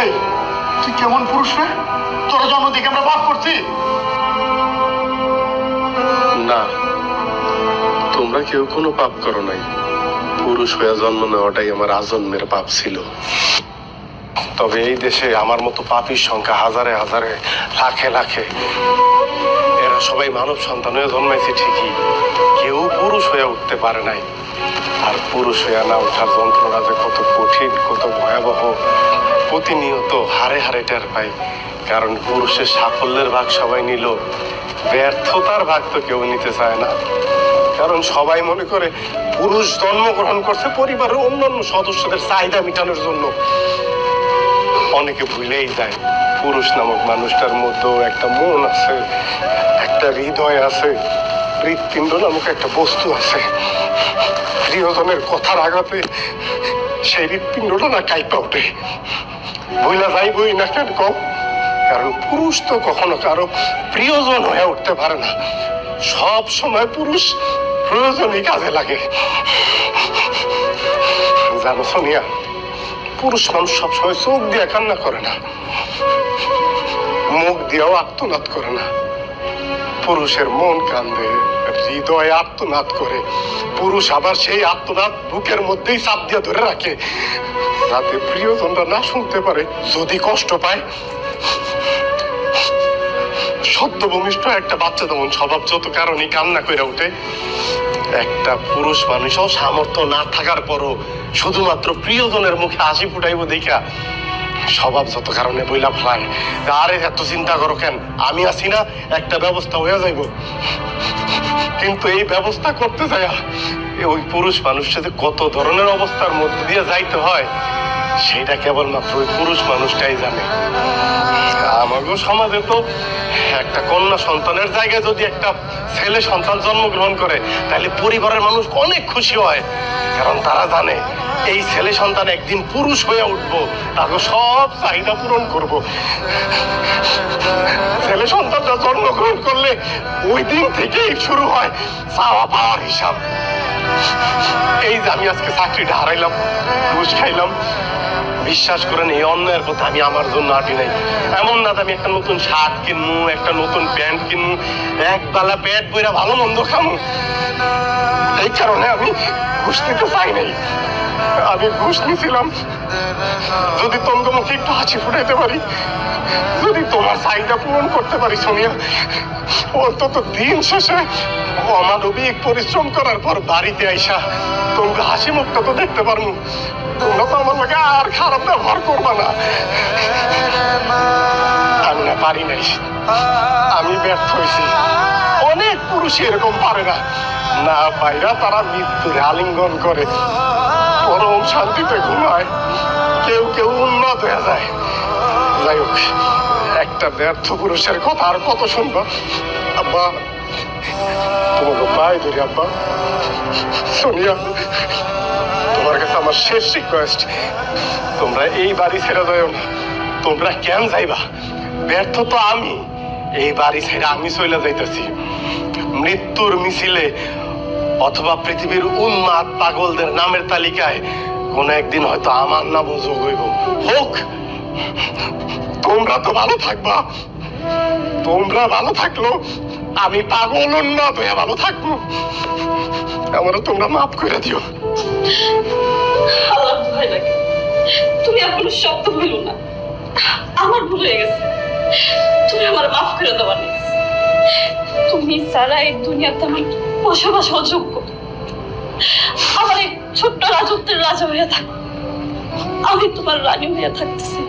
এই তুই কেমন পুরুষ রে? তোর জন্ম দিকে আমরা পাপ করছি না, তোমরা কেউ কোনো পাপ করো নাই। পুরুষ হয়ে জন্ম নেওয়াটাই আমার আজন্মের পাপ ছিল। তবে এই দেশে আমার মতো পাপীর সংখ্যা হাজারে হাজারে, লাখে লাখে। এরা সবাই মানব সন্তান হয়ে জন্মাইছে ঠিকই, কেউ পুরুষ হয়ে উঠতে পারে নাই। আর পুরুষ হয়ে না ওঠার যন্ত্রণা যে কত কঠিন, কত ভয়াবহ, প্রতিনিয়ত হারে হারে টের পাই। কারণ পুরুষের সাফল্যের ভাগ সবাই নিল, ব্যর্থতার ভাগ তো কেউ নিতে চায় না। কারণ সবাই মনে করে পুরুষ জন্মগ্রহণ করছে পরিবারের অন্যান্য সদস্যদের চাহিদা মেটানোর জন্য। অনেকে ভুলেই যায় পুরুষ নামক মানুষটার মধ্যেও একটা মন আছে, একটা হৃদয় আছে, হৃৎপিণ্ড নামক একটা বস্তু আছে। প্রিয়জনের কথার আঘাতে সেই হৃৎপিণ্ডটা না কাইপা ওঠে। বইলা যাইবই না কেন কম? কারণ পুরুষ তো কখনো কারো প্রিয়জন হয়ে উঠতে পারে না। সব সময় পুরুষ প্রয়োজনই কাজে লাগে। জানো সোনিয়া, পুরুষ মানুষ সবসময় চোখ দিয়ে কান্না করে না, মুখ দিয়েও আর্তনাদ করে না। পুরুষের মন কান্দে, হৃদয় আর্তনাদ করে। পুরুষ আবার সেই আর্তনাদ বুকের মধ্যেই চাপ দিয়ে ধরে রাখে, যাতে প্রিয়জনরা না শুনতে পারে। যদি কষ্ট পায়, সদ্যভূমিষ্ঠ একটা বাচ্চা তেমন স্বভাব যত কারণে কান্না করে ওঠে, একটা পুরুষ মানুষও সামর্থ্য না থাকার পরও শুধুমাত্র প্রিয়জনের মুখে হাসি ফুটাইব দেখা স্বভাব যত কারণে বইলা ফেলায়। আরে এত চিন্তা করো কেন, আমি আছি না, একটা ব্যবস্থা হয়ে যাইব। কিন্তু এই ব্যবস্থা করতে যায় ওই পুরুষ মানুষের যে কত ধরনের অবস্থার মধ্যে দিয়ে যাইতে হয়, সেটা কেবলমাত্র ওই পুরুষ মানুষটাই জানে। আমাগো সমাজে তো একটা কন্যা সন্তানের জায়গায় যদি একটা ছেলে সন্তান জন্মগ্রহণ করে, তাহলে পরিবারের মানুষ অনেক খুশি হয়। কারণ তারা জানে এই ছেলে সন্তান একদিন পুরুষ হয়ে উঠবো, তাকে সব চাহিদা পূরণ করব। ছেলে সন্তানটা জন্মগ্রহণ করলে ওই দিন থেকেই শুরু হয় চাওয়া পাওয়ার হিসাব। এই যে আমি আজকে চাকরিটা হারাইলাম, ঘুষ খাইলাম, বিশ্বাস করেন এই অন্যায়ের কথা আমি আমার জন্য আটি নাই। এমন না আমি একটা নতুন শার্ট কিনবো, একটা নতুন প্যান্ট কিনবো, এক বেলা পেট বইরা ভালো মন্দ খামু, এই কারণে আমি ঘুষ নিতে চাই নাই। আমি ঘুষ নিয়েছিলাম যদি তোমাকে মুখে একটু হাসি ফুটাইতে পারি, যদি তোমার চাহিদা পূরণ করতে পারি সোনিয়া। অন্তত দিন শেষে অমানবিক পরিশ্রম করার পর বাড়িতে আইসা তোমাকে হাসি মুখটা তো দেখতে পারবো। তোমরা তো আমার লাগে আর খারাপ ব্যবহার করবা না। আমি না পারি নাই, আমি ব্যর্থ হয়েছি। অনেক পুরুষ এরকম পারে না, না পাইরা তারা মৃত্যুর আলিঙ্গন করে, পরম শান্তিতে ঘুমায়, কেউ কেউ উন্নত হয়ে যায়। যাই হোক, একটা ব্যর্থ পুরুষের কথা আর কত শুনবা। আব্বা, তোমাকে পায়ে ধরি আব্বা। সোনিয়া, তোমার কাছে আমার শেষ রিকোয়েস্ট, তোমরা এই বাড়ি ছেড়ে যাও না। তোমরা কেন যাইবা? ব্যর্থ তো আমি, এই বাড়ি ছেড়ে আমি চলে যাইতেছি। মৃত্যুর মিছিলে অথবা পৃথিবীর উন্মাদ পাগলদের নামের তালিকায় কোন একদিন হয়তো আমার নামও যোগ হইব। হোক, তোমরা তো ভালো থাকবা। তোমরা ভালো থাকলো আমি পাগল উন্মাদ হয়ে ভালো থাকবো। আমারও তোমরা মাফ করে দিও। আল্লাহ ভয় লাগে, তুমি আর কোনো শব্দ বলো না। আমার ভুল হয়ে গেছে, তুমি আমার মাফ করে দেওয়া নেই। তুমি সারা এই দুনিয়াতে আমার বসবাস অযোগ্য। আমার এই ছোট্ট রাজত্বের রাজা হয়ে থাকো, আমি তোমার রানী হয়ে থাকতেছি।